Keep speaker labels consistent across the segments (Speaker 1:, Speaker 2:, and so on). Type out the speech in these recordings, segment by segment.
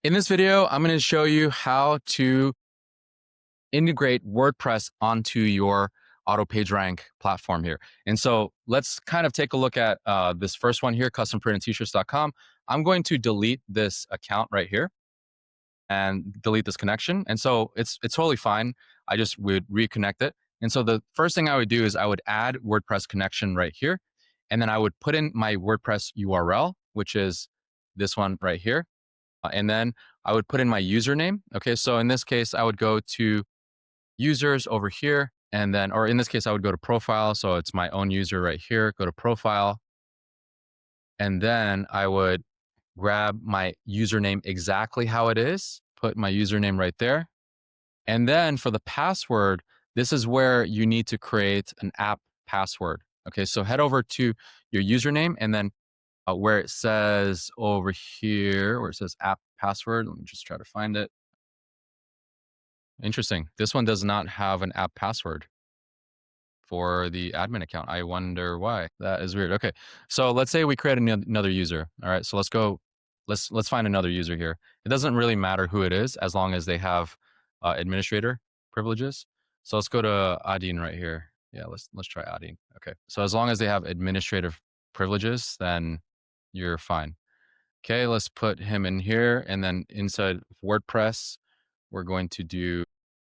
Speaker 1: In this video, I'm going to show you how to integrate WordPress onto your auto page rank platform here. And so let's kind of take a look at this first one here, customprintedtshirts.com. I'm going to delete this account right here and delete this connection. And so it's totally fine. I just would reconnect it. And so the first thing I would do is I would add WordPress connection right here. And then I would put in my WordPress URL, which is this one right here. And then I would put in my username. Okay, so in this case, I would go to users over here. And then, or in this case, I would go to profile. So it's my own user right here. Go to profile. And then I would grab my username exactly how it is, put my username right there. And then for the password, this is where you need to create an app password. Okay, so head over to your username and then where it says over here, where it says app password. Let me just try to find it. Interesting. This one does not have an app password for the admin account. I wonder why. That is weird. Okay. So let's say we create another user. All right. So let's go, let's find another user here. It doesn't really matter who it is as long as they have administrator privileges. So let's go to Adin right here. Yeah, let's try Adin. Okay. So as long as they have administrative privileges, then you're fine. Okay, let's put him in here. And then inside WordPress, we're going to do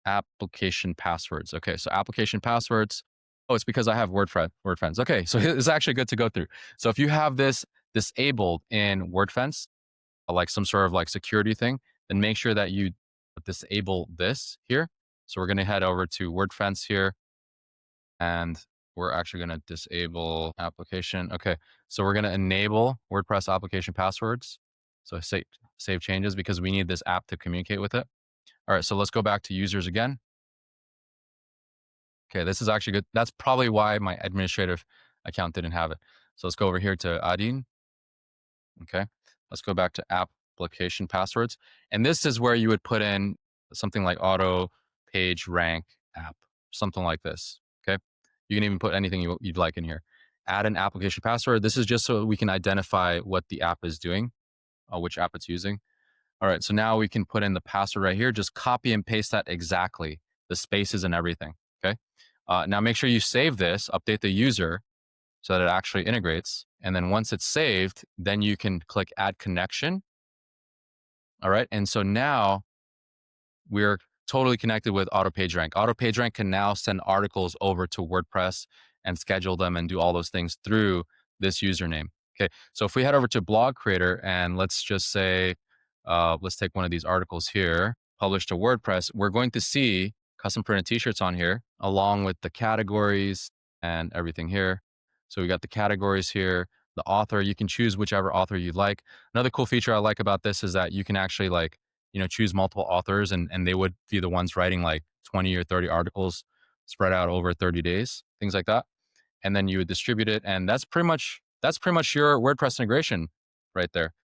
Speaker 1: application passwords. Okay, so application passwords. Oh, it's because I have WordFence. Okay, so it's actually good to go through. So if you have this disabled in WordFence, like some sort of like security thing, then make sure that you disable this here. So we're going to head over to WordFence here. And we're actually going to disable application. Okay, so we're going to enable WordPress application passwords. So save changes because we need this app to communicate with it. All right, so let's go back to users again. Okay, this is actually good. That's probably why my administrative account didn't have it. So let's go over here to Adin. Okay, let's go back to application passwords. And this is where you would put in something like auto page rank app, something like this. Okay, you can even put anything you'd like in here. Add an application password. This is just so we can identify what the app is doing, which app it's using. All right, so now we can put in the password right here. Just copy and paste that exactly, the spaces and everything. Okay, now make sure you save this, update the user so that it actually integrates. And then once it's saved, then you can click add connection. All right, and so now we're totally connected with Auto PageRank. Auto PageRank can now send articles over to WordPress and schedule them and do all those things through this username. Okay, so if we head over to Blog Creator and let's just say, let's take one of these articles here, published to WordPress, we're going to see custom printed t-shirts on here along with the categories and everything here. So we got the categories here, the author, you can choose whichever author you'd like. Another cool feature I like about this is that you can actually like, choose multiple authors and they would be the ones writing like 20 or 30 articles spread out over 30 days, things like that. And then you would distribute it. And that's pretty much your WordPress integration right there.